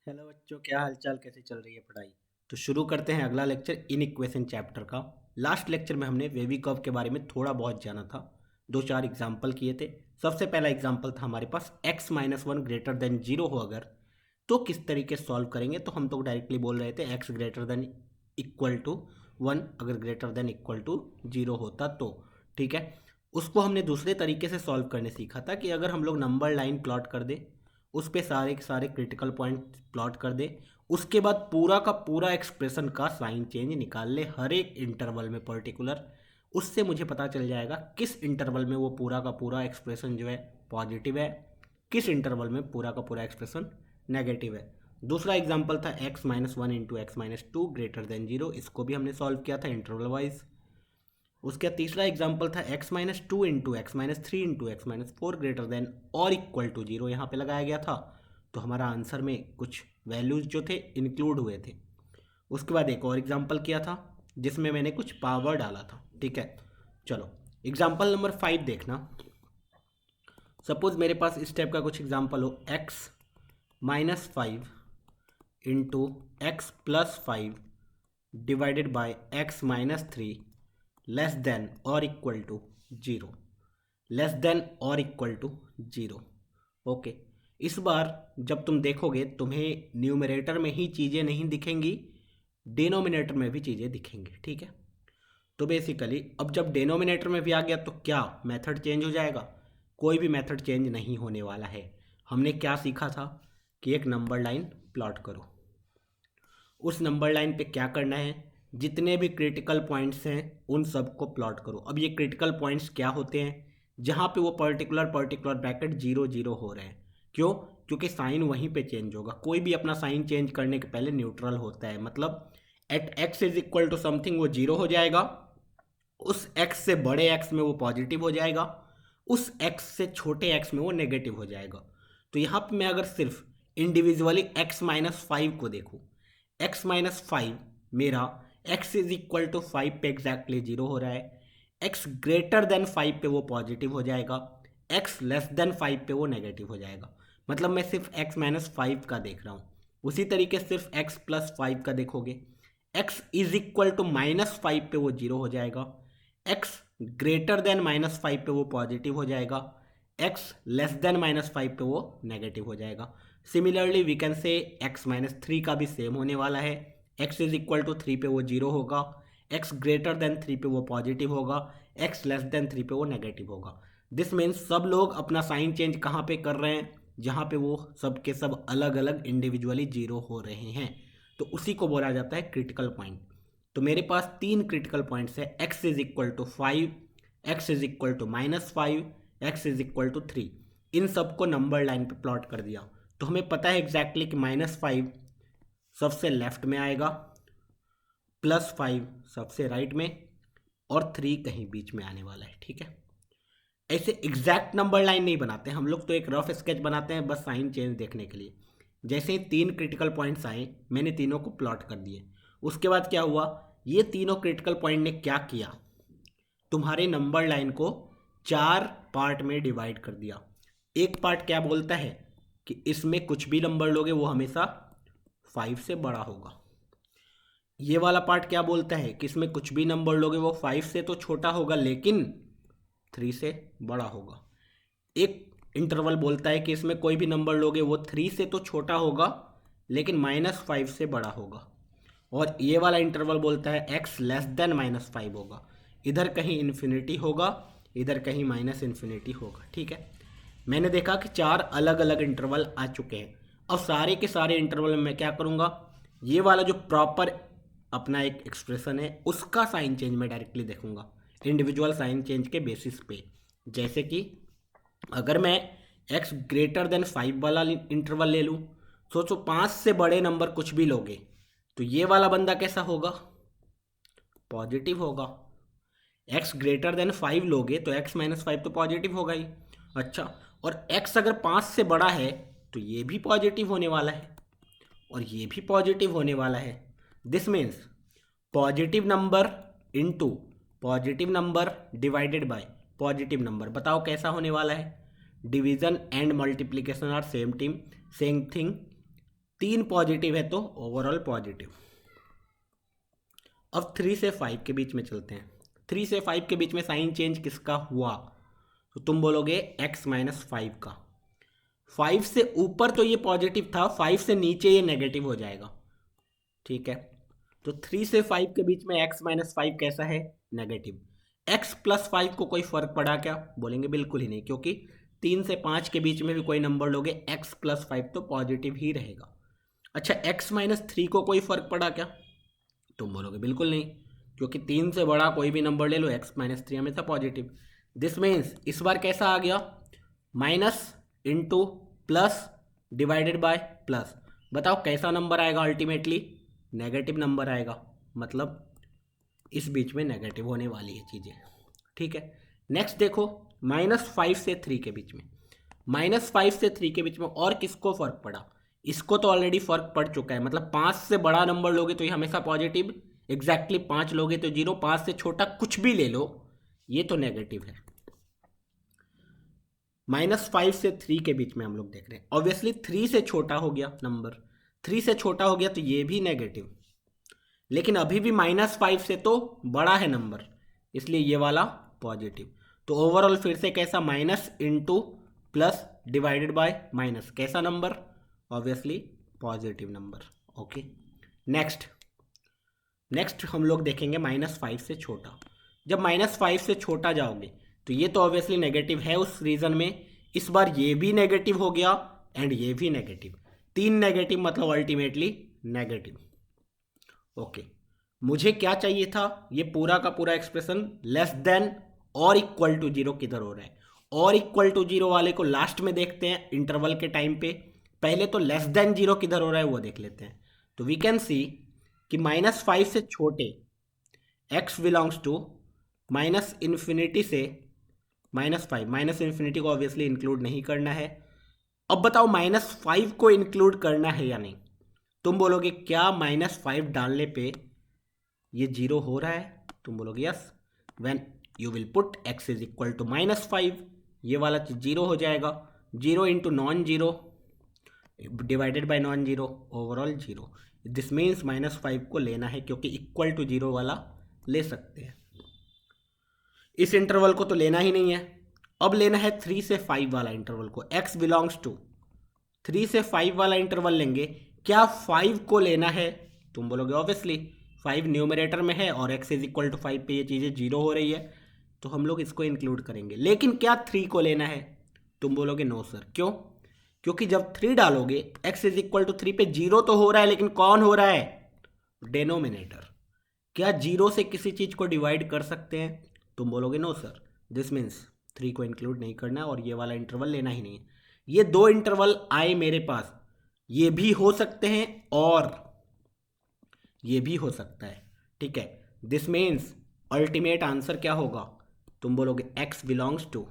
Hello बच्चों, क्या हालचाल, कैसे चल रही है पढ़ाई। तो शुरू करते हैं अगला लेक्चर इन इक्वेशन चैप्टर का। लास्ट लेक्चर में हमने वेवी कर्व के बारे में थोड़ा बहुत जाना था, दो चार एग्जाम्पल किए थे। सबसे पहला एग्जाम्पल था हमारे पास x-1 ग्रेटर देन जीरो हो अगर, तो किस तरीके से सॉल्व करेंगे। तो हम तो डायरेक्टली बोल रहे थे x greater than equal to 1, अगर greater than equal to zero होता तो ठीक है। उसको हमने दूसरे तरीके से सॉल्व करने सीखा था कि अगर हम लोग नंबर लाइन प्लॉट कर दे, उस पे सारे के सारे क्रिटिकल पॉइंट प्लॉट कर दे, उसके बाद पूरा का पूरा एक्सप्रेशन का साइन चेंज निकाल ले हर एक इंटरवल में पर्टिकुलर, उससे मुझे पता चल जाएगा किस इंटरवल में वो पूरा का पूरा एक्सप्रेशन जो है पॉजिटिव है, किस इंटरवल में पूरा का पूरा एक्सप्रेशन नेगेटिव है। दूसरा एग्जांपल था x-1 into x-2 greater than zero, इसको भी हमने सॉल्व किया था इंटरवल वाइज। उसका तीसरा एग्जाम्पल था x-2 into x-3 into x-4 greater than और इक्वल टू जीरो, यहाँ पे लगाया गया था। तो हमारा आंसर में कुछ वैल्यूज जो थे इंक्लूड हुए थे। उसके बाद एक और एग्जाम्पल किया था जिसमें मैंने कुछ पावर डाला था, ठीक है। चलो एग्जाम्पल नंबर 5 देखना। सपोज मेरे पास इस टाइप का कुछ एग्जाम्पल हो, x-5 into x+5 divided by x-3 less than और equal to zero, less than और इक्वल टू जीरो। ओके, इस बार जब तुम देखोगे तुम्हें न्यूमरेटर में ही चीज़ें नहीं दिखेंगी, डिनोमिनेटर में भी चीज़ें दिखेंगी, ठीक है। तो बेसिकली अब जब डिनोमिनेटर में भी आ गया तो क्या मेथड चेंज हो जाएगा? कोई भी मेथड चेंज नहीं होने वाला है। हमने क्या सीखा था कि एक नंबर लाइन प्लॉट करो, उस नंबर लाइन पे क्या करना है, जितने भी क्रिटिकल पॉइंट्स हैं उन सबको प्लॉट करो। अब ये क्रिटिकल पॉइंट्स क्या होते हैं? जहाँ पे वो particular particular bracket zero zero हो रहे हैं। क्यों? क्योंकि साइन वहीं पे चेंज होगा। कोई भी अपना साइन चेंज करने के पहले न्यूट्रल होता है, मतलब at x is equal to something वो जीरो हो जाएगा, उस x से बड़े x में वो पॉजिटिव हो जाएगा, उस x से छोटे x में वो नेगेटिव हो जाएगा। तो यहाँ पे मैं अगर सिर्फ इंडिविजुअली x-5 को देखूँ, x-5 मेरा x इज इक्वल टू 5 पे एग्जैक्टली जीरो हो रहा है, x ग्रेटर देन 5 पे वो पॉजिटिव हो जाएगा, x लेस देन 5 पे वो नेगेटिव हो जाएगा। मतलब मैं सिर्फ x-5 का देख रहा हूँ। उसी तरीके से सिर्फ x+5 का देखोगे, x इज इक्वल टू -5 पे वो जीरो हो जाएगा, x ग्रेटर देन -5 पे वो पॉजिटिव हो जाएगा, x लेस देन -5 पे वो नेगेटिव हो जाएगा। Similarly we can say x-3 का भी सेम होने वाला है, x इज इक्वल टू 3 पे वो जीरो होगा, x ग्रेटर देन 3 पे वो पॉजिटिव होगा, x लेस देन 3 पे वो नेगेटिव होगा। दिस मीन्स सब लोग अपना साइन चेंज कहाँ पे कर रहे हैं? जहाँ पे वो सब के सब अलग अलग इंडिविजुअली जीरो हो रहे हैं, तो उसी को बोला जाता है क्रिटिकल पॉइंट। तो मेरे पास तीन क्रिटिकल पॉइंट्स है, x is equal to 5, x is equal to -5, x is equal to 3। इन सबको नंबर लाइन पे प्लॉट कर दिया तो हमें पता है एग्जैक्टली कि -5 सबसे लेफ्ट में आएगा, +5 सबसे राइट में, और 3 कहीं बीच में आने वाला है, ठीक है। ऐसे एग्जैक्ट नंबर लाइन नहीं बनाते हम लोग, तो एक रफ स्केच बनाते हैं बस साइन चेंज देखने के लिए। जैसे ही तीन क्रिटिकल पॉइंट्स आए मैंने तीनों को प्लॉट कर दिए। उसके बाद क्या हुआ, ये तीनों क्रिटिकल पॉइंट ने क्या किया, तुम्हारे नंबर लाइन को चार पार्ट में डिवाइड कर दिया। एक पार्ट क्या बोलता है कि इसमें कुछ भी नंबर लोगे वो हमेशा 5 से बड़ा होगा। ये वाला पार्ट क्या बोलता है कि इसमें कुछ भी नंबर लोगे वो 5 से तो छोटा होगा लेकिन 3 से बड़ा होगा। एक इंटरवल बोलता है कि इसमें कोई भी नंबर लोगे वो 3 से तो छोटा होगा लेकिन -5 से बड़ा होगा। और ये वाला इंटरवल बोलता है x लेस देन -5 होगा। इधर कहीं इन्फिनिटी होगा, इधर कहीं -इन्फिनिटी होगा, ठीक है। मैंने देखा कि चार अलग अलग इंटरवल आ चुके हैं। अब सारे के सारे इंटरवल में मैं क्या करूँगा, ये वाला जो प्रॉपर अपना एक एक्सप्रेशन है उसका साइन चेंज मैं डायरेक्टली देखूंगा इंडिविजुअल साइन चेंज के बेसिस पे। जैसे कि अगर मैं x ग्रेटर देन 5 वाला इंटरवल ले लूँ, सोचो 5 से बड़े नंबर कुछ भी लोगे तो ये वाला बंदा कैसा होगा, पॉजिटिव होगा। x ग्रेटर देन 5 लोगे तो x-5 तो पॉजिटिव होगा ही। अच्छा, और x अगर 5 से बड़ा है तो ये भी पॉजिटिव होने वाला है और ये भी पॉजिटिव होने वाला है। This means positive number into positive number divided by positive number. बताओ कैसा होने वाला है? Division and multiplication are same team, same thing. 3 positive है तो ओवरऑल पॉजिटिव। अब 3 से 5 के बीच में चलते हैं। 3 से 5 के बीच में साइन चेंज किसका हुआ, तो तुम बोलोगे x-5 का। 5 से ऊपर तो ये पॉजिटिव था, 5 से नीचे ये नेगेटिव हो जाएगा, ठीक है। तो 3 से 5 के बीच में x-5 कैसा है, नेगेटिव। x+5 को कोई फर्क पड़ा क्या, बोलेंगे बिल्कुल ही नहीं, क्योंकि 3 से 5 के बीच में भी कोई नंबर लोगे x+5 तो पॉजिटिव ही रहेगा। अच्छा, x-3 को कोई फर्क पड़ा क्या, तुम बोलोगे बिल्कुल नहीं, क्योंकि 3 से बड़ा कोई भी नंबर ले लो x-3 हमेशा पॉजिटिव। दिस मीन्स इस बार कैसा आ गया, minus into plus divided bye plus. बताओ कैसा नंबर आएगा, अल्टीमेटली नेगेटिव नंबर आएगा, मतलब इस बीच में नेगेटिव होने वाली है चीज़ें, ठीक है। नेक्स्ट देखो, -5 से 3 के बीच में, -5 से 3 के बीच में और किसको फर्क पड़ा, इसको तो ऑलरेडी फर्क पड़ चुका है, मतलब 5 से बड़ा नंबर लोगे तो ये हमेशा पॉजिटिव, एग्जैक्टली 5 लोगे तो 0, 5 से छोटा कुछ भी ले लो ये तो नेगेटिव है। -5 से 3 के बीच में हम लोग देख रहे हैं, ऑब्वियसली 3 से छोटा हो गया नंबर, 3 से छोटा हो गया तो ये भी नेगेटिव, लेकिन अभी भी -5 से तो बड़ा है नंबर, इसलिए ये वाला पॉजिटिव। तो ओवरऑल फिर से कैसा, minus into plus divided by minus, कैसा number, obviously positive number, okay. Next हम लोग देखेंगे -5 से छोटा। जब -5 से छोटा जाओगे तो ये तो ऑब्वियसली नेगेटिव है उस रीजन में, इस बार ये भी नेगेटिव हो गया एंड ये भी नेगेटिव, 3 नेगेटिव मतलब अल्टीमेटली नेगेटिव, ओके। मुझे क्या चाहिए था, ये पूरा का पूरा एक्सप्रेशन लेस देन और इक्वल टू 0 किधर हो रहा है, और इक्वल टू 0 वाले को लास्ट में देखते हैं इंटरवल के टाइम पे, पहले तो लेस देन 0 किधर हो रहा है वो देख लेते हैं। तो वी कैन सी कि -5 से छोटे x बिलोंग्स टू -∞ से -5, -∞ को ऑब्वियसली इंक्लूड नहीं करना है। अब बताओ -5 को इंक्लूड करना है या नहीं, तुम बोलोगे क्या -5 डालने पे ये 0 हो रहा है, तुम बोलोगे yes, when you will put x is equal to -5 ये वाला चीज 0 हो जाएगा, 0 into non zero divided by non zero, overall 0। This means -5 को लेना है, क्योंकि इक्वल टू 0 वाला ले सकते हैं, इस इंटरवल को तो लेना ही नहीं है। अब लेना है 3 से 5 वाला इंटरवल को, x बिलोंग्स टू 3 से 5 वाला इंटरवल लेंगे, क्या 5 को लेना है, तुम बोलोगे ऑब्वियसली 5 न्यूमरेटर में है और x इज इक्वल टू 5 पे ये चीज़ें 0 हो रही है, तो हम लोग इसको इंक्लूड करेंगे। लेकिन क्या 3 को लेना है, तुम बोलोगे नो सर, क्यों, क्योंकि जब 3 डालोगे x इज इक्वल टू 3 पे 0 तो हो रहा है, लेकिन कौन हो रहा है, डेनोमिनेटर। क्या 0 से किसी चीज़ को डिवाइड कर सकते हैं, तुम बोलोगे नो सर, दिस मीन्स 3 को इंक्लूड नहीं करना है और ये वाला इंटरवल लेना ही नहीं है। ये 2 इंटरवल आए मेरे पास, ये भी हो सकते हैं और ये भी हो सकता है, ठीक है। दिस मीन्स अल्टीमेट आंसर क्या होगा, तुम बोलोगे x बिलोंग्स टू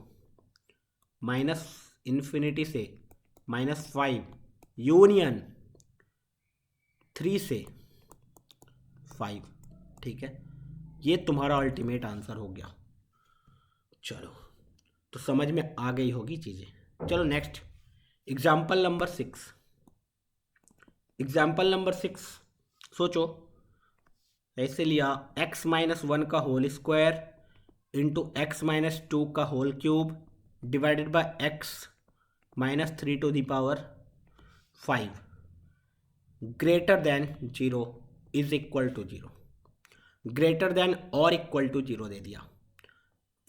-∞ से -5 यूनियन 3 से 5, ठीक है। ये तुम्हारा अल्टीमेट आंसर हो गया। चलो, तो समझ में आ गई होगी चीज़ें। चलो next, example number 6। Example number 6 सोचो, ऐसे लिया x-1 का होल स्क्वायर इंटू x-2 का whole cube divided by x-3 to the power 5 greater than 0 is equal to 0, greater than और इक्वल टू 0 दे दिया।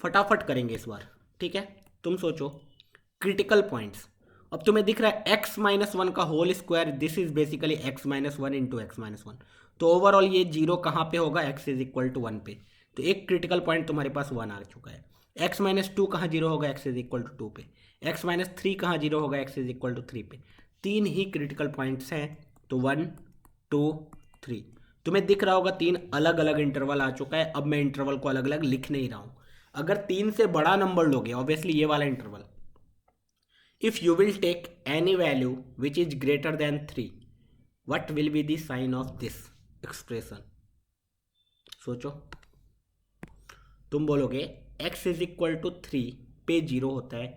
फटाफट करेंगे इस बार, ठीक है। तुम सोचो क्रिटिकल पॉइंट्स, अब तुम्हें दिख रहा है x-1 का whole square, this is basically x-1 into x-1, तो ओवरऑल ये 0 कहाँ पे होगा, x इज इक्वल टू 1 पे, तो एक क्रिटिकल पॉइंट तुम्हारे पास 1 आ चुका है। x-2 कहाँ 0 होगा, x इज इक्वल टू 2 पे, x-3 कहाँ 0 होगा, x इज इक्वल टू 3 पे, 3 ही क्रिटिकल पॉइंट्स हैं, तो 1 2 3 तुम्हें दिख रहा होगा 3 अलग अलग इंटरवल आ चुका है। अब मैं इंटरवल को अलग अलग लिख नहीं रहा हूँ, अगर 3 से बड़ा नंबर लोगे, ऑब्वियसली ये वाला interval, if you will take any value which is greater than 3, what will be the sign of this expression? सोचो, तुम बोलोगे x इज इक्वल टू 3 पे 0 होता है,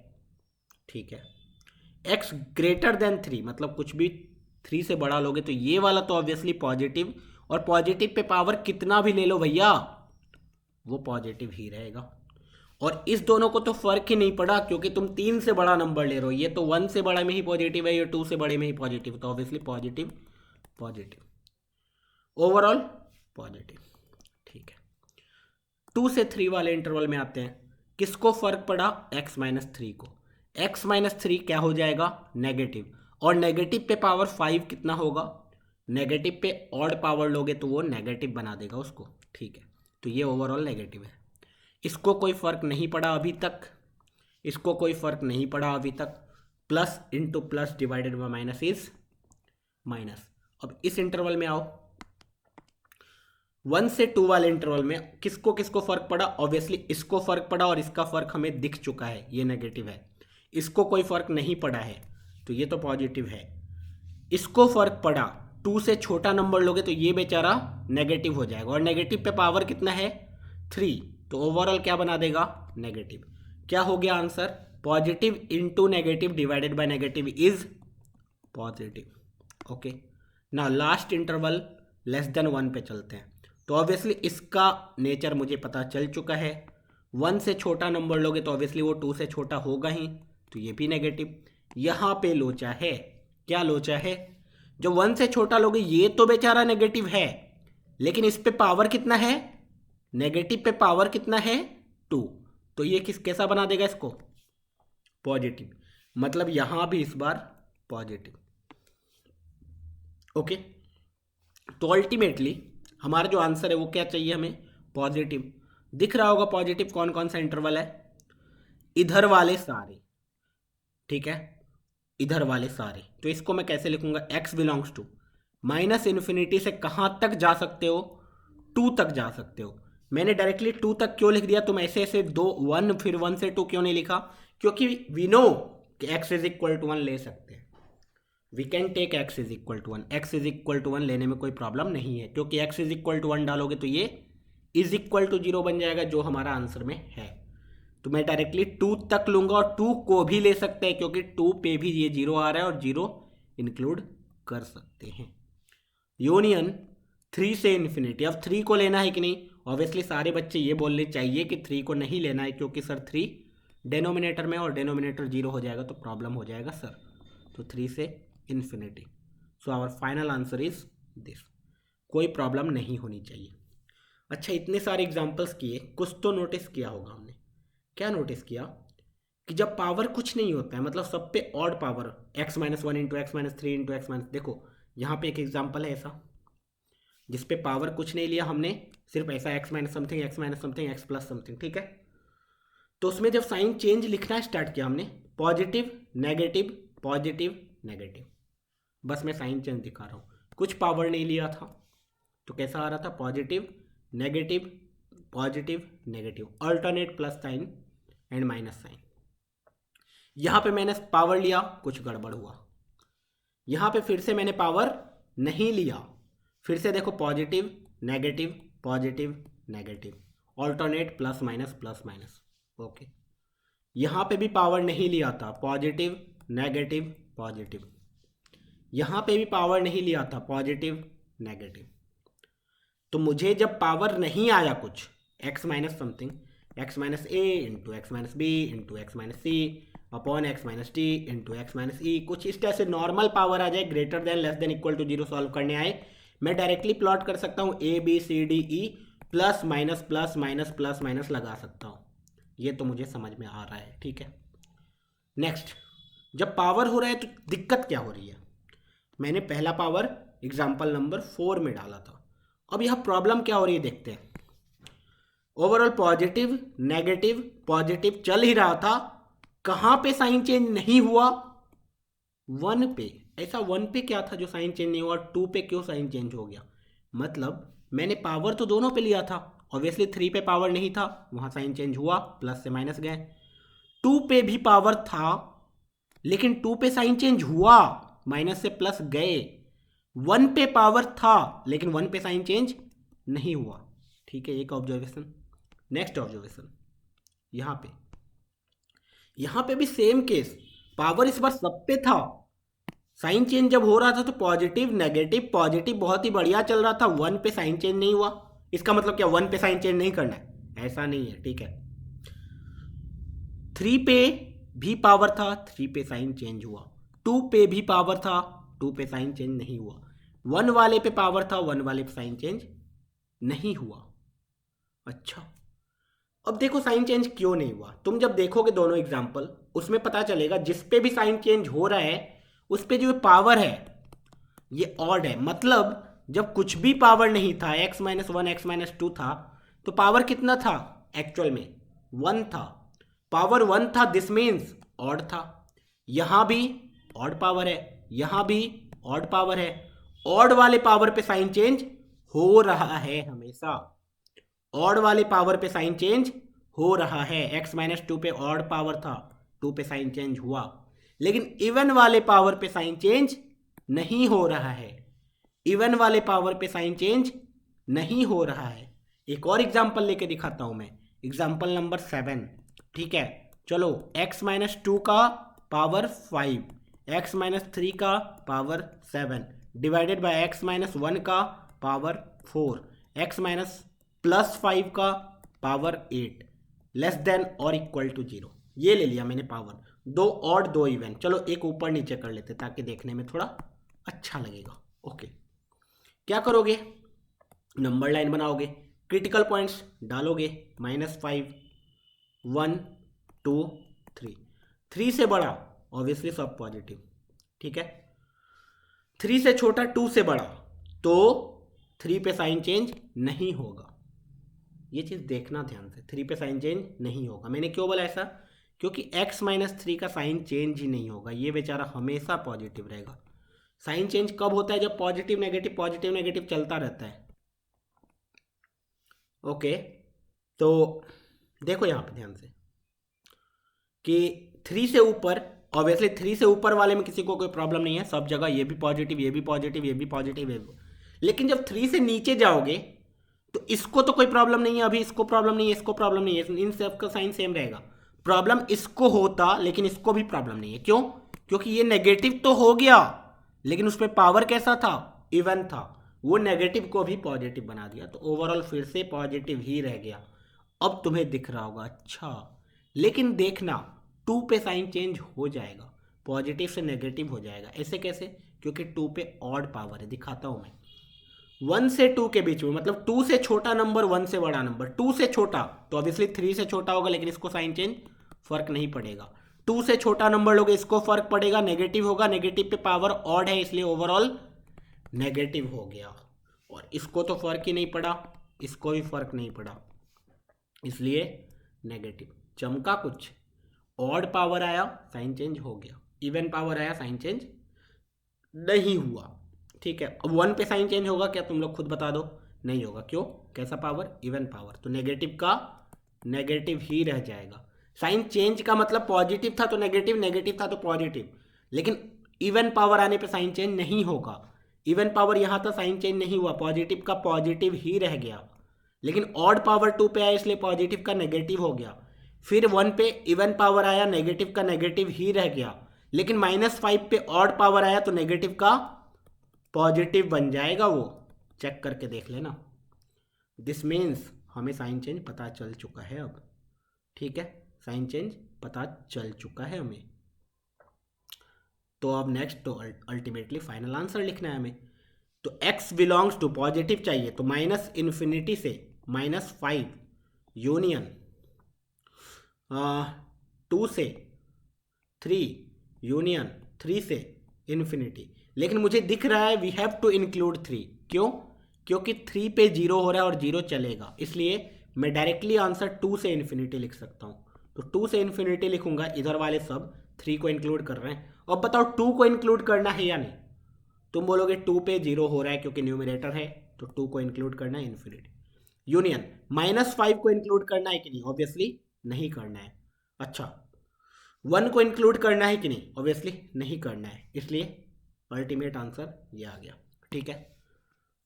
ठीक है। x ग्रेटर देन 3 मतलब कुछ भी 3 से बड़ा लोगे तो ये वाला तो ऑब्वियसली पॉजिटिव, और पॉजिटिव पे पावर कितना भी ले लो भैया वो पॉजिटिव ही रहेगा। और इस दोनों को तो फर्क ही नहीं पड़ा क्योंकि तुम 3 से बड़ा नंबर ले रहे हो, ये तो 1 से बड़ा में ही पॉजिटिव है, ये 2 से बड़े में ही पॉजिटिव, तो obviously positive positive, overall positive. ठीक है, 2 से 3 वाले इंटरवल में आते हैं। किसको फर्क पड़ा? x-3 को। x-3 क्या हो जाएगा? नेगेटिव, और नेगेटिव पे पावर 5 कितना होगा? नेगेटिव पे ऑड पावर लोगे तो वो नेगेटिव बना देगा उसको। ठीक है, तो ये ओवरऑल नेगेटिव है। इसको कोई फर्क नहीं पड़ा अभी तक, इसको कोई फर्क नहीं पड़ा अभी तक। Plus into plus divided by minus is minus. अब इस इंटरवल में आओ, 1 से 2 वाले इंटरवल में किसको किसको फर्क पड़ा? ऑब्वियसली इसको फर्क पड़ा, और इसका फर्क हमें दिख चुका है, ये नेगेटिव है। इसको कोई फर्क नहीं पड़ा है तो ये तो पॉजिटिव है। इसको फर्क पड़ा, 2 से छोटा नंबर लोगे तो ये बेचारा नेगेटिव हो जाएगा, और नेगेटिव पे पावर कितना है? 3, तो ओवरऑल क्या बना देगा? नेगेटिव। क्या हो गया answer? Positive into negative divided by negative is positive. Okay, ना लास्ट इंटरवल लेस देन 1 पे चलते हैं। तो ऑब्वियसली इसका नेचर मुझे पता चल चुका है, 1 से छोटा नंबर लोगे तो ऑब्वियसली वो 2 से छोटा होगा ही, तो ये भी नेगेटिव। यहाँ पे लोचा है, क्या लोचा है? जो 1 से छोटा लोगे ये तो बेचारा नेगेटिव है, लेकिन इस पे पावर कितना है? नेगेटिव पे पावर कितना है? 2, तो ये कैसा बना देगा इसको? पॉजिटिव। मतलब यहां भी इस बार पॉजिटिव। ओके, तो अल्टीमेटली हमारा जो आंसर है वो क्या चाहिए हमें? पॉजिटिव। दिख रहा होगा पॉजिटिव कौन कौन सा इंटरवल है? इधर वाले सारे, ठीक है, इधर वाले सारे। तो इसको मैं कैसे लिखूंगा? x belongs to minus infinity से कहां तक जा सकते हो? 2 तक जा सकते हो। मैंने डायरेक्टली 2 तक क्यों लिख दिया? तुम ऐसे ऐसे 2 1 फिर 1 से 2 क्यों नहीं लिखा? क्योंकि वी नो कि x इज इक्वल टू 1 ले सकते हैं, we can take x is equal to 1। x is equal to 1 लेने में कोई प्रॉब्लम नहीं है, क्योंकि x इज इक्वल टू 1 डालोगे तो ये इज इक्वल टू 0 बन जाएगा, जो हमारा आंसर में है। तो मैं डायरेक्टली 2 तक लूंगा, और 2 को भी ले सकते हैं क्योंकि 2 पे भी ये 0 आ रहा है और 0 इंक्लूड कर सकते हैं। यूनियन 3 से इन्फिनिटी। अब 3 को लेना है कि नहीं? ऑब्वियसली सारे बच्चे ये बोलने चाहिए कि 3 को नहीं लेना है, क्योंकि सर 3 डेनोमिनेटर में और डेनोमिनेटर 0 हो जाएगा तो प्रॉब्लम हो जाएगा सर। तो 3 से इन्फिनिटी। So our final answer is this. कोई प्रॉब्लम नहीं होनी चाहिए। अच्छा, इतने सारे एग्जाम्पल्स किए, कुछ तो नोटिस किया होगा हमने। क्या नोटिस किया? कि जब पावर कुछ नहीं होता है, मतलब सब पे odd power, x-1 into x-3 into x-, देखो यहाँ पे एक एग्जाम्पल है ऐसा जिस पे पावर कुछ नहीं लिया हमने, सिर्फ ऐसा x-समथिंग x-समथिंग x प्लस समथिंग, ठीक है। तो उसमें जब साइन चेंज लिखना स्टार्ट किया हमने, पॉजिटिव नेगेटिव पॉजिटिव नेगेटिव, बस मैं साइन चेंज दिखा रहा हूँ। कुछ पावर नहीं लिया था तो कैसा आ रहा था? Positive negative positive negative, alternate plus sign and minus sign. यहां पे मैंने पावर लिया, कुछ गड़बड़ हुआ। यहां पे फिर से मैंने पावर नहीं लिया, फिर से देखो positive negative negative, alternate plus minus. Okay, यहां पे भी पावर नहीं लिया था, पॉजिटिव नेगेटिव पॉजिटिव। यहां पे भी पावर नहीं लिया था, पॉजिटिव नेगेटिव। तो मुझे जब पावर नहीं आया कुछ, x something, x-a into x-b into x-c upon x-t into x-e, कुछ इस तरह से नॉर्मल पावर आ जाए, greater than less than equal to 0 solve करने आए, मैं डायरेक्टली प्लॉट कर सकता हूँ a b c d e, plus minus लगा सकता हूँ। ये तो मुझे समझ में आ रहा है, ठीक है। नेक्स्ट, जब पावर हो रहा है तो दिक्कत क्या हो रही है? मैंने पहला पावर एग्जाम्पल नंबर 4 में डाला था। अब यह प्रॉब्लम क्या हो रही है देखते हैं। ओवरऑल पॉजिटिव नेगेटिव पॉजिटिव चल ही रहा था, कहां पे साइन चेंज नहीं हुआ? 1 पे। ऐसा 1 पे क्या था जो साइन चेंज नहीं हुआ? 2 पे क्यों साइन चेंज हो गया? मतलब मैंने पावर तो दोनों पे लिया था, ऑब्वियसली 3 पे पावर नहीं था, वहां साइन चेंज हुआ, प्लस से माइनस गए। 2 पे भी पावर था, लेकिन 2 पे साइन चेंज हुआ, माइनस से प्लस गए। 1 पे पावर था, लेकिन 1 पे साइन चेंज नहीं हुआ, ठीक है। एक ऑब्जर्वेशन। नेक्स्ट ऑब्जर्वेशन, यहां पे भी सेम केस, पावर इस बार सब पे था, साइन चेंज जब हो रहा था तो पॉजिटिव नेगेटिव पॉजिटिव बहुत ही बढ़िया चल रहा था, 1 पे साइन चेंज नहीं हुआ, इसका मतलब क्या 1 पे साइन चेंज नहीं करना है? ऐसा नहीं है, ठीक है। 3 पे भी पावर था, 3 पे साइन चेंज हुआ। 2 पे भी पावर था, 2 पे साइन चेंज नहीं हुआ। 1 वाले पे पावर था, 1 वाले पे साइन चेंज नहीं हुआ। अच्छा, अब देखो साइन चेंज क्यों नहीं हुआ। तुम जब देखोगे दोनों एग्जाम्पल, उसमें पता चलेगा जिस पे भी साइन चेंज हो रहा है उस पे जो पावर है ये ऑड है। मतलब जब कुछ भी पावर नहीं था, x-1 x-2 था, तो पावर कितना था एक्चुअल में? 1 था। पावर 1 था, दिस मीन्स ऑड था। यहां भी ऑड पावर है, यहां भी ऑड पावर है। ऑड वाले पावर पे साइन चेंज हो रहा है हमेशा। ऑड वाले पावर पे साइन चेंज हो रहा है। x-2 पे ऑड पावर था, 2 पे साइन चेंज हुआ। लेकिन इवन वाले पावर पे साइन चेंज नहीं हो रहा है। इवन वाले पावर पे साइन चेंज नहीं हो रहा है। एक और एग्जांपल लेके दिखाता हूं मैं, एग्जांपल नंबर 7। ठीक है, चलो x-2 का पावर 5, x-3 का पावर 7 डिवाइडेड बाय x-1 का पावर 4, x-+5 का पावर 8 लेस देन और इक्वल टू 0। ये ले लिया मैंने पावर, दो ऑड दो इवन। चलो एक ऊपर नीचे कर लेते ताकि देखने में थोड़ा अच्छा लगेगा। ओके, क्या करोगे? नंबर लाइन बनाओगे, क्रिटिकल पॉइंट्स डालोगे, -5, 1, 2, 3। 3 से बड़ा ऑब्वियसली सब पॉजिटिव, ठीक है। 3 से छोटा 2 से बड़ा तो 3 पे साइन चेंज नहीं होगा। ये चीज़ देखना ध्यान से, 3 पे साइन चेंज नहीं होगा। मैंने क्यों बोला ऐसा? क्योंकि x-3 का साइन चेंज ही नहीं होगा, ये बेचारा हमेशा पॉजिटिव रहेगा। साइन चेंज कब होता है? जब पॉजिटिव नेगेटिव चलता रहता है। ओके, तो देखो यहाँ पे ध्यान से कि 3 से ऊपर, ऑब्वियसली 3 से ऊपर वाले में किसी को कोई प्रॉब्लम नहीं है, सब जगह ये भी पॉजिटिव, ये भी पॉजिटिव, ये भी पॉजिटिव, ये भी। लेकिन जब 3 से नीचे जाओगे तो इसको तो कोई प्रॉब्लम नहीं है, अभी इसको प्रॉब्लम नहीं है, इसको प्रॉब्लम नहीं है, इन सब का साइन सेम रहेगा। प्रॉब्लम इसको होता लेकिन इसको भी प्रॉब्लम नहीं है। क्यों? क्योंकि ये नेगेटिव तो हो गया लेकिन उसमें पावर कैसा था? इवन था। वो नेगेटिव को भी पॉजिटिव बना दिया, तो ओवरऑल फिर से पॉजिटिव ही रह गया। अब तुम्हें दिख रहा होगा, अच्छा। लेकिन देखना 2 पे साइन चेंज हो जाएगा, पॉजिटिव से नेगेटिव हो जाएगा। ऐसे कैसे? क्योंकि 2 पे ऑड पावर है, दिखाता हूं मैं। 1 से 2 के बीच में, मतलब 2 से छोटा नंबर 1 से बड़ा नंबर। 2 से छोटा तो ऑब्वियसली 3 से छोटा होगा, लेकिन इसको साइन चेंज फर्क नहीं पड़ेगा। 2 से छोटा नंबर लोगे, इसको फर्क पड़ेगा, नेगेटिव होगा, नेगेटिव पे पावर ऑड है इसलिए ओवरऑल नेगेटिव हो गया। और इसको तो फर्क ही नहीं पड़ा, इसको भी फर्क नहीं पड़ा, इसलिए नेगेटिव। चमका कुछ, ऑड पावर आया साइन चेंज हो गया, इवन पावर आया साइन चेंज नहीं हुआ। ठीक है, अब 1 पे साइन चेंज होगा क्या? तुम लोग खुद बता दो। नहीं होगा। क्यों? कैसा पावर? इवन पावर, तो नेगेटिव का नेगेटिव ही रह जाएगा। साइन चेंज का मतलब पॉजिटिव था तो नेगेटिव, नेगेटिव था तो पॉजिटिव। लेकिन इवन पावर आने पे साइन चेंज नहीं होगा। इवन पावर यहाँ था, साइन चेंज नहीं हुआ, पॉजिटिव का पॉजिटिव ही रह गया। लेकिन ऑड पावर 2 पे आया इसलिए पॉजिटिव का नेगेटिव हो गया। फिर 1 पे इवन पावर आया, नेगेटिव का नेगेटिव ही रह गया। लेकिन -5 पे ऑड पावर आया तो नेगेटिव का पॉजिटिव बन जाएगा। वो चेक करके देख लेना। दिस मीन्स हमें साइन चेंज पता चल चुका है अब। ठीक है, साइन चेंज पता चल चुका है हमें। तो अब नेक्स्ट तो अल्टीमेटली फाइनल आंसर लिखना है हमें। तो x बिलोंग्स टू पॉजिटिव चाहिए, तो -∞ से -5 यूनियन 2 से 3 यूनियन 3 से इन्फिनिटी। लेकिन मुझे दिख रहा है वी हैव टू इंक्लूड 3। क्यों? क्योंकि 3 पे 0 हो रहा है और 0 चलेगा, इसलिए मैं डायरेक्टली आंसर 2 से इन्फिनिटी लिख सकता हूँ। तो 2 से इन्फिनिटी लिखूंगा, इधर वाले सब 3 को इंक्लूड कर रहे हैं। अब बताओ 2 को इंक्लूड करना है या नहीं? तुम बोलोगे 2 पे 0 हो रहा है क्योंकि न्यूमरेटर है, तो 2 को इंक्लूड करना है इन्फिनिटी। यूनियन -5 को इंक्लूड करना है कि नहीं? ऑब्वियसली नहीं करना है। अच्छा, 1 को इंक्लूड करना है कि नहीं? ऑब्वियसली नहीं करना है, इसलिए अल्टीमेट आंसर ये आ गया। ठीक है,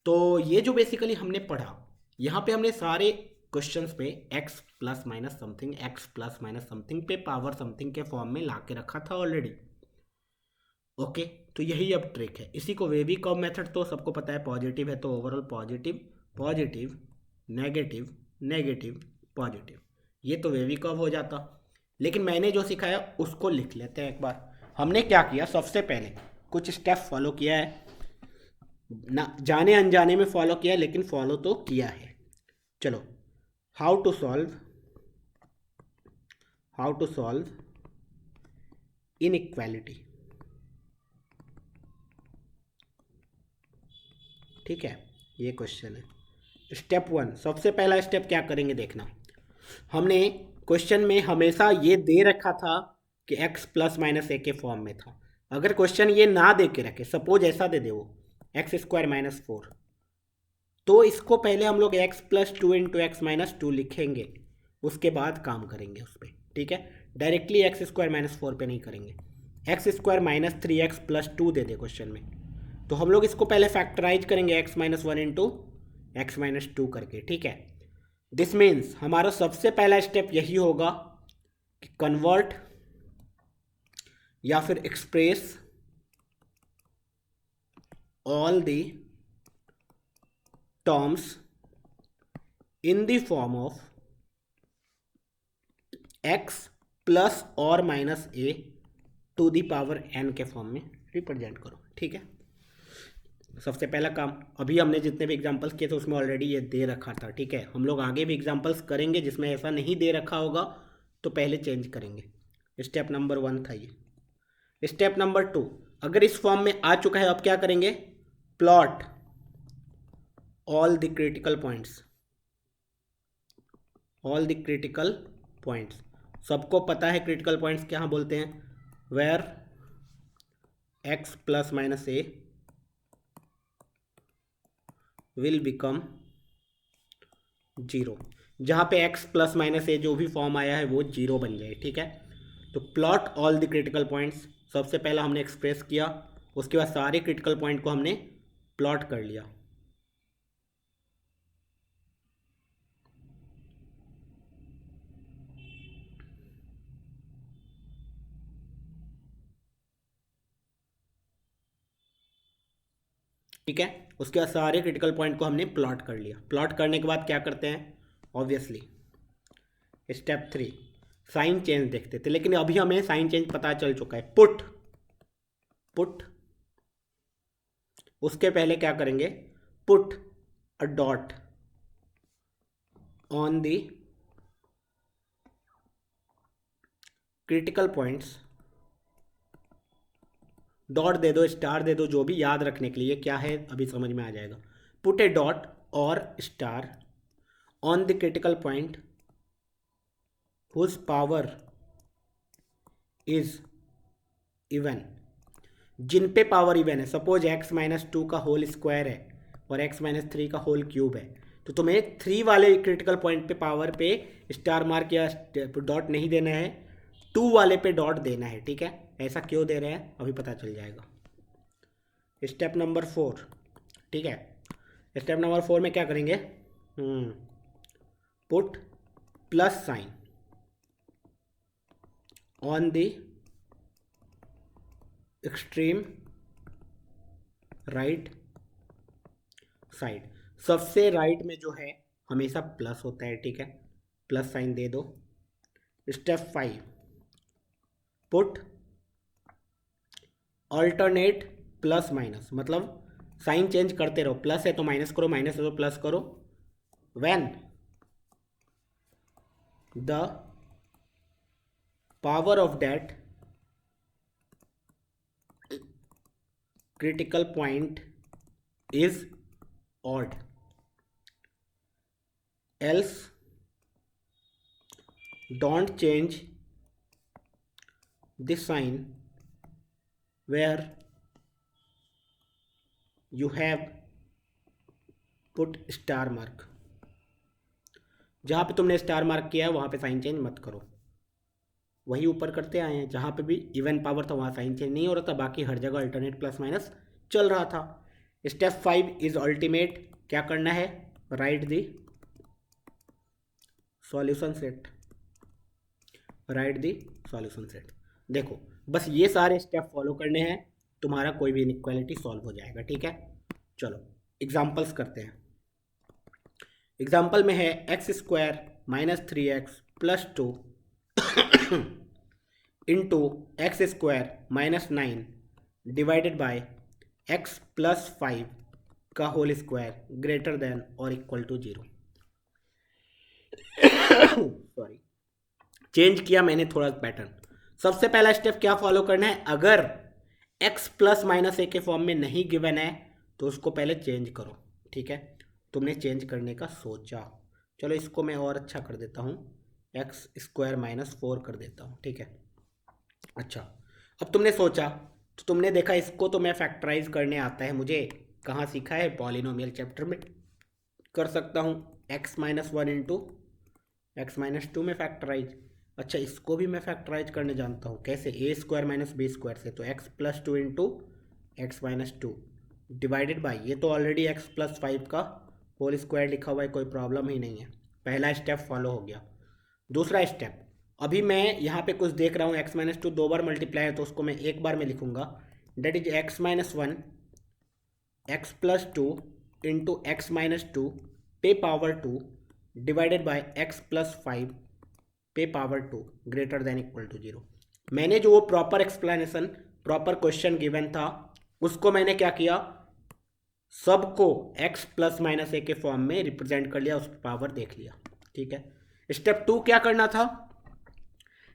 तो ये जो बेसिकली हमने पढ़ा, यहाँ पे हमने सारे क्वेश्चंस पे x plus minus something, x plus minus something पे पावर समथिंग के फॉर्म में ला के रखा था ऑलरेडी। ओके, तो यही अब ट्रिक है। इसी को वेवी कर्व मेथड तो सबको पता है, पॉजिटिव है तो overall positive, positive, negative, negative, positive, ये तो वेवी कर्व हो जाता। लेकिन मैंने जो सिखाया उसको लिख लेते हैं एक बार। हमने क्या किया, सबसे पहले कुछ स्टेप फॉलो किया है, ना जाने अनजाने में फॉलो किया है, लेकिन फॉलो तो किया है। चलो, हाउ टू सॉल्व इनइक्वालिटी। ठीक है, ये क्वेश्चन है। स्टेप 1, सबसे पहला स्टेप क्या करेंगे देखना। हमने क्वेश्चन में हमेशा ये दे रखा था कि x प्लस माइनस ए के फॉर्म में था। अगर क्वेश्चन ये ना दे के रखे, सपोज ऐसा दे दे वो एक्स स्क्वायर माइनस 4, तो इसको पहले हम लोग x plus 2 into x minus 2 लिखेंगे, उसके बाद काम करेंगे उस पर। ठीक है, डायरेक्टली एक्स स्क्वायर माइनस 4 पे नहीं करेंगे। X square minus 3x plus 2 दे दे क्वेश्चन में, तो हम लोग इसको पहले फैक्टराइज करेंगे x minus 1 into x minus 2 करके। ठीक है, दिस मीन्स हमारा सबसे पहला स्टेप यही होगा कि कन्वर्ट या फिर express all the terms in the form of x plus और minus a to the power n के फॉर्म में रिप्रेजेंट करो। ठीक है, सबसे पहला काम, अभी हमने जितने भी एग्जांपल्स किए थे उसमें ऑलरेडी ये दे रखा था। ठीक है, हम लोग आगे भी एग्जांपल्स करेंगे जिसमें ऐसा नहीं दे रखा होगा तो पहले चेंज करेंगे। स्टेप नंबर 1 था ये। स्टेप नंबर 2, अगर इस फॉर्म में आ चुका है, अब क्या करेंगे, plot all the critical points. All the critical points, सबको पता है क्रिटिकल पॉइंट्स क्या बोलते हैं, where x plus minus a will become 0, जहाँ पे x प्लस माइनस ए जो भी फॉर्म आया है वो 0 बन जाए। ठीक है, तो plot all the critical points सबसे पहला हमने एक्सप्रेस किया, उसके बाद सारे क्रिटिकल पॉइंट को हमने प्लॉट कर लिया। ठीक है, उसके बाद सारे क्रिटिकल पॉइंट को हमने प्लॉट कर लिया। प्लॉट करने के बाद क्या करते हैं, ऑब्वियसली स्टेप 3 साइन चेंज देखते थे, लेकिन अभी हमें साइन चेंज पता चल चुका है, पुट। उसके पहले क्या करेंगे, put a dot on the critical points. Dot दे दो, स्टार दे दो, जो भी याद रखने के लिए क्या है अभी समझ में आ जाएगा। पुट ए डॉट और star on the critical point whose power is even, जिन पे पावर इवन है। सपोज x माइनस 2 का होल स्क्वायर है और x माइनस 3 का होल क्यूब है, तो तुम्हें 3 वाले क्रिटिकल पॉइंट पे पावर पे स्टार मार्क या डॉट नहीं देना है, 2 वाले पे डॉट देना है। ठीक है, ऐसा क्यों दे रहे हैं अभी पता चल जाएगा। स्टेप नंबर 4, ठीक है, स्टेप नंबर 4 में क्या करेंगे, put plus sign on the extreme right side. सबसे राइट में जो है हमेशा प्लस होता है। ठीक है, प्लस साइन दे दो। Step 5, put alternate plus minus, मतलब साइन चेंज करते रहो, प्लस है तो माइनस करो, माइनस है तो प्लस करो। When the power of that critical point is odd, else don't change the sign where you have put star mark। जहाँ पे तुमने स्टार मार्क किया है वहाँ पे साइन चेंज मत करो, वही ऊपर करते आए हैं। जहाँ पे भी इवन पावर था वहाँ साइन चेंज नहीं हो रहा था, बाकी हर जगह अल्टरनेट प्लस माइनस चल रहा था। स्टेप 5 इज अल्टीमेट, क्या करना है, right the solution set. Right the solution set, देखो बस ये सारे स्टेप फॉलो करने हैं, तुम्हारा कोई भी इनइक्वालिटी सॉल्व हो जाएगा। ठीक है, चलो एग्जाम्पल्स करते हैं। एग्जाम्पल में है x square minus 3x plus 2 into x square minus 9 divided by x plus 5 का होल स्क्वायर ग्रेटर देन और इक्वल टू 0। सॉरी, चेंज किया मैंने थोड़ा पैटर्न। सबसे पहला स्टेप क्या फॉलो करना है, अगर x प्लस माइनस ए के फॉर्म में नहीं गिवन है तो उसको पहले चेंज करो। ठीक है, तुमने चेंज करने का सोचा, चलो इसको मैं और अच्छा कर देता हूँ, एक्स स्क्वायर माइनस 4 कर देता हूँ। ठीक है, अच्छा अब तुमने सोचा तो तुमने देखा इसको तो मैं फैक्टराइज करने आता है मुझे, कहाँ सीखा है, पॉलिनोमियल चैप्टर में कर सकता हूँ। x minus 1 into x minus 2 में फैक्टराइज। अच्छा इसको भी मैं फैक्टराइज करने जानता हूँ, कैसे, ए स्क्वायर माइनस बी स्क्वायर से, तो x plus 2 into x minus 2 divided by, ये तो ऑलरेडी एक्स प्लस 5 का होल स्क्वायर लिखा हुआ है, कोई प्रॉब्लम ही नहीं है। पहला स्टेप फॉलो हो गया। दूसरा स्टेप, अभी मैं यहाँ पे कुछ देख रहा हूँ, एक्स माइनस 2 2 बार मल्टीप्लाई है तो उसको मैं एक बार में लिखूंगा, that is x minus 1 x plus 2 into x minus 2 पे power 2 divided by x plus 5 पे power 2 greater than equal to 0। मैंने जो वो proper explanation, proper question given था उसको मैंने क्या किया, सबको x प्लस माइनस ए के फॉर्म में रिप्रेजेंट कर लिया, उसकी पावर देख लिया। ठीक है, स्टेप 2 क्या करना था,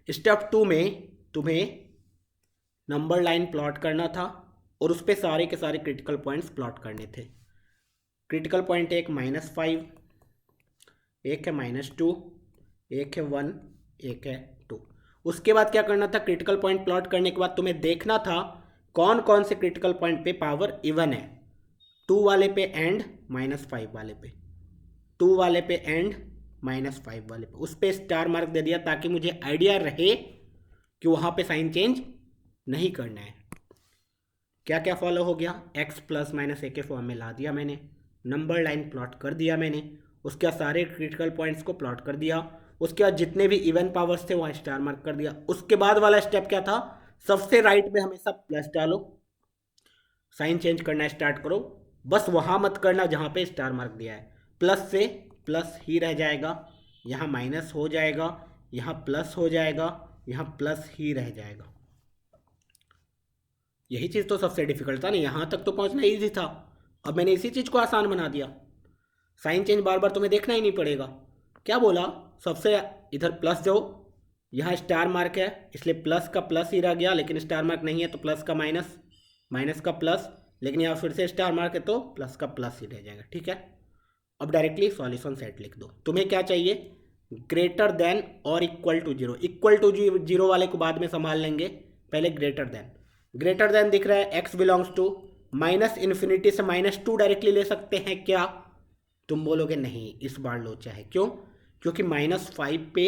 स्टेप 2 में तुम्हें नंबर लाइन प्लॉट करना था और उस पर सारे के सारे क्रिटिकल पॉइंट्स प्लॉट करने थे। क्रिटिकल पॉइंट एक -5, एक है -2, एक है 1, एक है 2। उसके बाद क्या करना था, क्रिटिकल पॉइंट प्लॉट करने के बाद तुम्हें देखना था कौन कौन से क्रिटिकल पॉइंट पे पावर इवन है। 2 वाले पे एंड, -5 वाले पे, 2 वाले पे एंड, -5 वाले पे, उस पर स्टार मार्क दे दिया ताकि मुझे आइडिया रहे कि वहाँ पे साइन चेंज नहीं करना है। क्या क्या फॉलो हो गया, x प्लस माइनस ए के फॉर्म में ला दिया मैंने, नंबर लाइन प्लॉट कर दिया मैंने, उसके बाद सारे क्रिटिकल पॉइंट्स को प्लॉट कर दिया, उसके बाद जितने भी इवन पावर्स थे वहाँ स्टार मार्क कर दिया। उसके बाद वाला स्टेप क्या था, सबसे राइट में हमेशा प्लस डालो, साइन चेंज करना स्टार्ट करो, बस वहाँ मत करना जहाँ पे स्टार मार्क दिया है, प्लस से प्लस ही रह जाएगा, यहाँ माइनस हो जाएगा, यहाँ प्लस हो जाएगा, यहाँ प्लस ही रह जाएगा। यही चीज़ तो सबसे डिफिकल्ट था ना, यहाँ तक तो पहुँचना ईजी था, अब मैंने इसी चीज़ को आसान बना दिया। साइन चेंज बार बार तुम्हें देखना ही नहीं पड़ेगा। क्या बोला, सबसे इधर प्लस दो, यहाँ स्टार मार्क है इसलिए प्लस का प्लस ही रह गया, लेकिन स्टार मार्क नहीं है तो प्लस का माइनस, माइनस का प्लस, लेकिन यहाँ फिर से स्टार मार्क है तो प्लस का प्लस ही रह जाएगा। ठीक है, अब डायरेक्टली सॉल्यूशन सेट लिख दो। तुम्हें क्या चाहिए, ग्रेटर देन और इक्वल टू 0। इक्वल टू 0 वाले को बाद में संभाल लेंगे, पहले ग्रेटर देन। ग्रेटर देन दिख रहा है x belongs to minus infinity से -2 डायरेक्टली ले सकते हैं क्या, तुम बोलोगे नहीं, इस बार लो चाहे, क्यों, क्योंकि -5 पे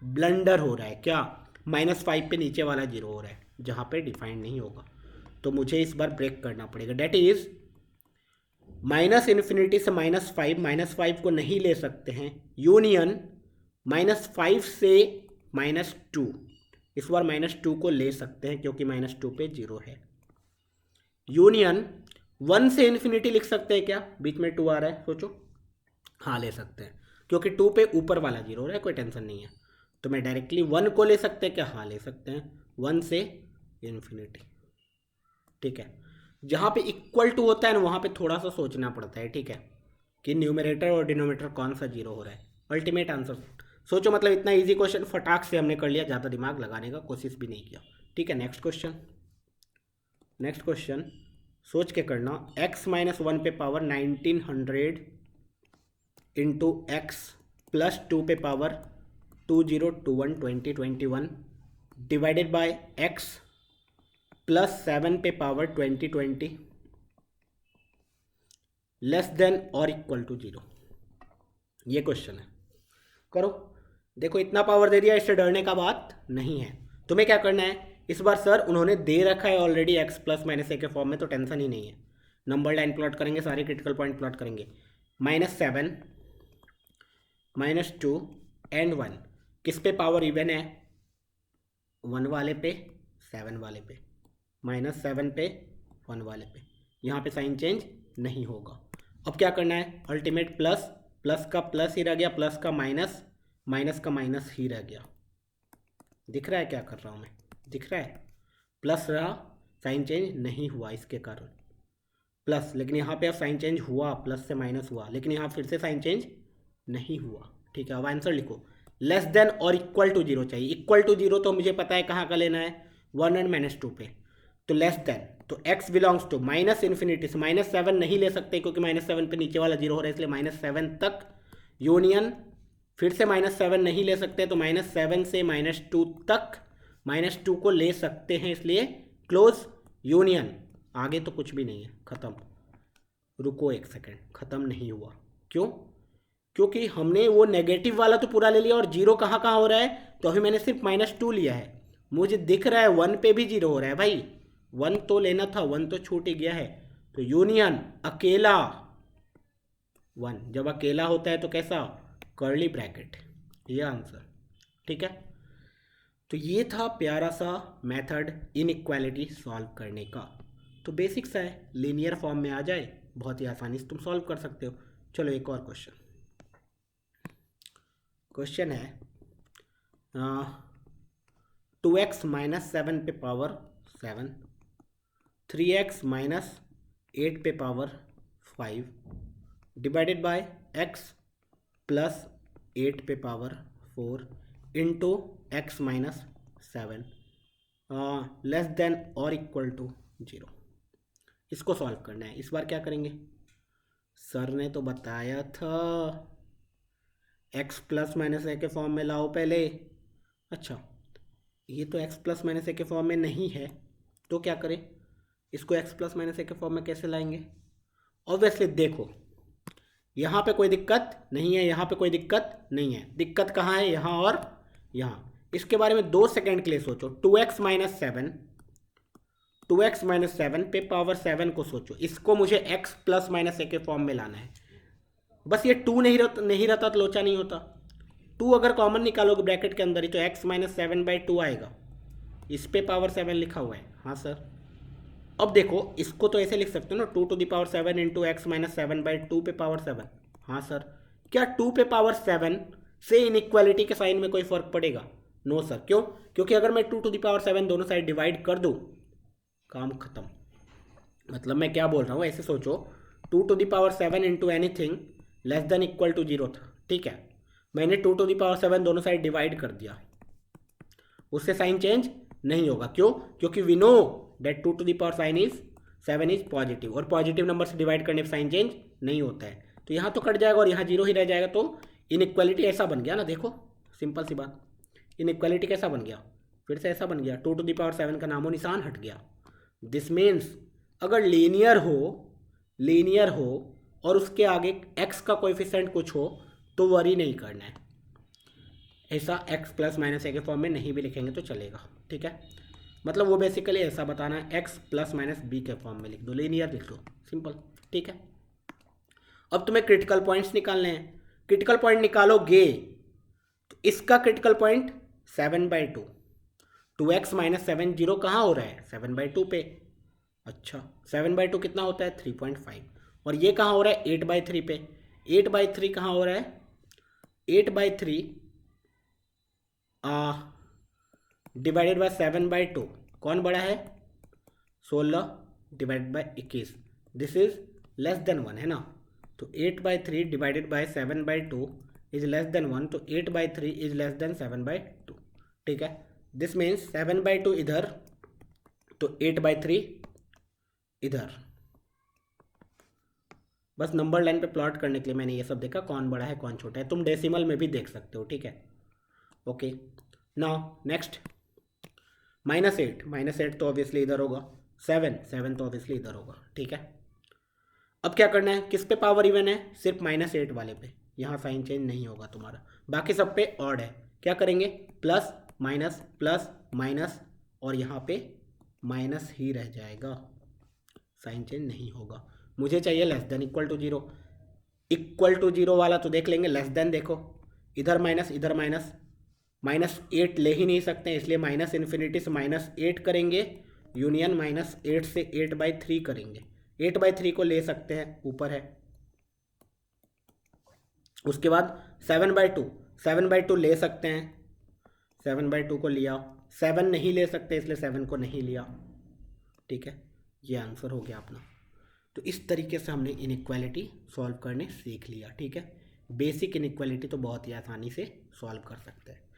ब्लंडर हो रहा है। क्या, -5 पे नीचे वाला 0 हो रहा है जहाँ पे डिफाइन नहीं होगा, तो मुझे इस बार ब्रेक करना पड़ेगा। डेट इज माइनस इन्फिनिटी से -5 को नहीं ले सकते हैं, यूनियन -5 से -2, इस बार -2 को ले सकते हैं क्योंकि -2 पे 0 है। यूनियन 1 से इन्फिनिटी लिख सकते हैं क्या, बीच में 2 आ रहा है, सोचो, हाँ ले सकते हैं क्योंकि 2 पे ऊपर वाला 0 हो रहा है, कोई टेंशन नहीं है। तो मैं डायरेक्टली 1 को ले सकते हैं क्या, हाँ ले सकते हैं, 1 से इन्फिनिटी। ठीक है, जहाँ पे इक्वल टू होता है ना वहाँ पे थोड़ा सा सोचना पड़ता है। ठीक है, कि न्यूमरेटर और डिनोमिनेटर कौन सा 0 हो रहा है, अल्टीमेट आंसर सोचो। मतलब इतना इजी क्वेश्चन फटाक से हमने कर लिया, ज़्यादा दिमाग लगाने का कोशिश भी नहीं किया। ठीक है, नेक्स्ट क्वेश्चन। नेक्स्ट क्वेश्चन सोच के करना, x माइनस 1 पे पावर 1900 इंटू एक्स प्लस 2 पे power 2021 divided by x plus 7 पे पावर 2020 लेस देन और इक्वल टू 0। ये क्वेश्चन है, करो। देखो इतना पावर दे दिया, इससे डरने का बात नहीं है। तुम्हें क्या करना है, इस बार सर उन्होंने दे रखा है ऑलरेडी x प्लस माइनस ए के फॉर्म में, तो टेंशन ही नहीं है। नंबर लाइन प्लॉट करेंगे, सारे क्रिटिकल पॉइंट प्लॉट करेंगे, -7 -2 एंड 1, किस पे पावर इवन है, 1 वाले पे, 7 वाले पे, -7 पे 1 वाले पे, यहाँ पे साइन चेंज नहीं होगा। अब क्या करना है, अल्टीमेट प्लस, प्लस का प्लस ही रह गया, प्लस का माइनस, माइनस का माइनस ही रह गया। दिख रहा है क्या कर रहा हूँ मैं, दिख रहा है, प्लस रहा, साइन चेंज नहीं हुआ इसके कारण प्लस, लेकिन यहाँ पे अब साइन चेंज हुआ, प्लस से माइनस हुआ, लेकिन यहाँ फिर से साइन चेंज नहीं हुआ। ठीक है, अब आंसर लिखो, लेस देन और इक्वल टू जीरो चाहिए। इक्वल टू जीरो तो मुझे पता है कहाँ का लेना है, 1 और -2 पे, तो लेस देन, तो x belongs to minus infinity से -7 नहीं ले सकते क्योंकि -7 पे नीचे वाला जीरो हो रहा है, इसलिए -7 तक यूनियन, फिर से -7 नहीं ले सकते तो -7 से -2 तक, -2 को ले सकते हैं, इसलिए क्लोज यूनियन। आगे तो कुछ भी नहीं है, ख़त्म। रुको एक सेकेंड, ख़त्म नहीं हुआ, क्यों? क्योंकि हमने वो नेगेटिव वाला तो पूरा ले लिया और जीरो कहाँ कहाँ हो रहा है, तो अभी मैंने सिर्फ -2 लिया है। मुझे दिख रहा है 1 पे भी जीरो हो रहा है भाई, 1 तो लेना था, 1 तो छूट ही गया है, तो यूनियन अकेला 1, जब अकेला होता है तो कैसा, कर्ली ब्रैकेट, ये आंसर। ठीक है, तो ये था प्यारा सा मेथड इनइक्वालिटी सॉल्व करने का। तो बेसिक सा है, लीनियर फॉर्म में आ जाए बहुत ही आसानी से तुम सॉल्व कर सकते हो। चलो एक और क्वेश्चन है 2x - 7 पे पावर 7, 3x - 8 पे power 5 divided by x plus 8 पे power 4 into x - 7 less than और इक्वल टू 0। इसको सॉल्व करना है। इस बार क्या करेंगे, सर ने तो बताया था x प्लस माइनस ए के फॉर्म में लाओ पहले। अच्छा, ये तो x प्लस माइनस ए के फॉर्म में नहीं है, तो क्या करें, इसको x प्लस माइनस ए के फॉर्म में कैसे लाएंगे? ऑब्वियसली देखो, यहाँ पे कोई दिक्कत नहीं है, यहाँ पे कोई दिक्कत नहीं है, दिक्कत कहाँ है, यहाँ और यहाँ। इसके बारे में 2 सेकेंड के लिए सोचो, 2x - 7 पे पावर 7 को सोचो, इसको मुझे x प्लस माइनस ए के फॉर्म में लाना है। बस ये 2 नहीं रहता तो लोचा नहीं होता। 2 अगर कॉमन निकालोगे ब्रैकेट के अंदर ही तो x - 7/2 आएगा, इस पे पावर 7 लिखा हुआ है। हाँ सर, अब देखो इसको तो ऐसे लिख सकते हो ना, 2 to the power 7 into x - 7/2 पे पावर 7। हाँ सर, क्या 2 पे पावर 7 से इनइक्वालिटी के साइन में कोई फर्क पड़ेगा? नो सर, क्यों? क्योंकि अगर मैं 2 to the power 7 दोनों साइड डिवाइड कर दूँ, काम खत्म। मतलब मैं क्या बोल रहा हूँ, ऐसे सोचो, 2 to the power 7 into anything less than equal to 0 था, ठीक है, मैंने 2 to the power 7 दोनों साइड डिवाइड कर दिया, उससे साइन चेंज नहीं होगा। क्यों? क्योंकि we know that 2 to the power 7 is positive, और पॉजिटिव नंबर से डिवाइड करने पर साइन चेंज नहीं होता है, तो यहाँ तो कट जाएगा और यहाँ 0 ही रह जाएगा। तो इनइक्वालिटी ऐसा बन गया ना, देखो सिंपल सी बात, इनइक्वालिटी कैसा बन गया, फिर से ऐसा बन गया, 2 to the power 7 का नामो निशान हट गया। दिस मीन्स अगर लीनियर हो और उसके आगे x का कोएफिशिएंट कुछ हो तो वरी नहीं करना है, ऐसा x प्लस माइनस ए के फॉर्म में नहीं भी लिखेंगे तो चलेगा। ठीक है, मतलब वो बेसिकली ऐसा बताना है, x प्लस माइनस बी के फॉर्म में लिख दो, लीनियर लिख दो, सिंपल। ठीक है, अब तुम्हें क्रिटिकल पॉइंट्स निकालने हैं। क्रिटिकल पॉइंट निकालोगे तो इसका क्रिटिकल पॉइंट 7/2, 2x - 7 0 कहाँ हो रहा है, 7/2 पे। अच्छा, 7/2 कितना होता है, 3.5, और ये कहाँ हो रहा है, 8/3 पे। 8/3 कहाँ हो रहा है, 8/3 डिवाइडेड बाय 7/2 कौन बड़ा है, 16 divided by 21, this is less than 1 है ना, तो 8/3 divided by 7/2 is less than 1, तो 8/3 इज लेस देन 7/2। ठीक है, दिस मीन्स 7/2 इधर तो 8/3 इधर। बस नंबर लाइन पे प्लॉट करने के लिए मैंने ये सब देखा, कौन बड़ा है कौन छोटा है, तुम डेसिमल में भी देख सकते हो। ठीक है, ओके, नाउ नेक्स्ट -8 तो ऑब्वियसली इधर होगा, 7 तो ऑब्वियसली इधर होगा। ठीक है, अब क्या करना है, किस पे पावर इवन है, सिर्फ -8 वाले पे, यहाँ साइन चेंज नहीं होगा तुम्हारा, बाकी सब पे ऑड है। क्या करेंगे, प्लस माइनस प्लस माइनस, और यहाँ पे माइनस ही रह जाएगा, साइन चेंज नहीं होगा। मुझे चाहिए less than equal to 0, equal to 0 वाला तो देख लेंगे, लेस देन देखो, इधर माइनस इधर माइनस, -8 ले ही नहीं सकते, इसलिए -∞ से -8 करेंगे यूनियन -8 से 8/3 करेंगे। 8/3 को ले सकते हैं, ऊपर है। उसके बाद 7/2, 7/2 ले सकते हैं, 7/2 को लिया। 7 नहीं ले सकते इसलिए 7 को नहीं लिया। ठीक है, ये आंसर हो गया अपना। तो इस तरीके से हमने इनइक्वालिटी सॉल्व करने सीख लिया। ठीक है, बेसिक इनइक्वालिटी तो बहुत ही आसानी से सॉल्व कर सकते हैं।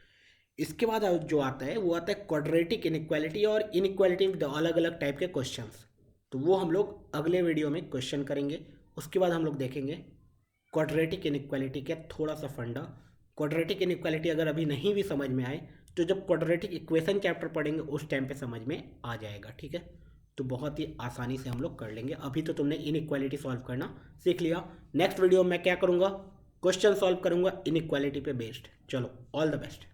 इसके बाद जो आता है वो आता है क्वाड्रेटिक इनइक्वालिटी और इनइक्वालिटी विद अलग अलग टाइप के क्वेश्चंस। तो वो हम लोग अगले वीडियो में क्वेश्चन करेंगे। उसके बाद हम लोग देखेंगे क्वाड्रेटिक इनइक्वालिटी के थोड़ा सा फंडा। क्वाड्रेटिक इनइक्वालिटी अगर अभी नहीं भी समझ में आए तो जब क्वाड्रेटिक इक्वेशन चैप्टर पढ़ेंगे उस टाइम पे समझ में आ जाएगा। ठीक है, तो बहुत ही आसानी से हम लोग कर लेंगे। अभी तो तुमने इनइक्वालिटी सॉल्व करना सीख लिया। नेक्स्ट वीडियो में मैं क्या करूँगा, क्वेश्चन सॉल्व करूँगा इनइक्वालिटी पे बेस्ड। चलो, ऑल द बेस्ट।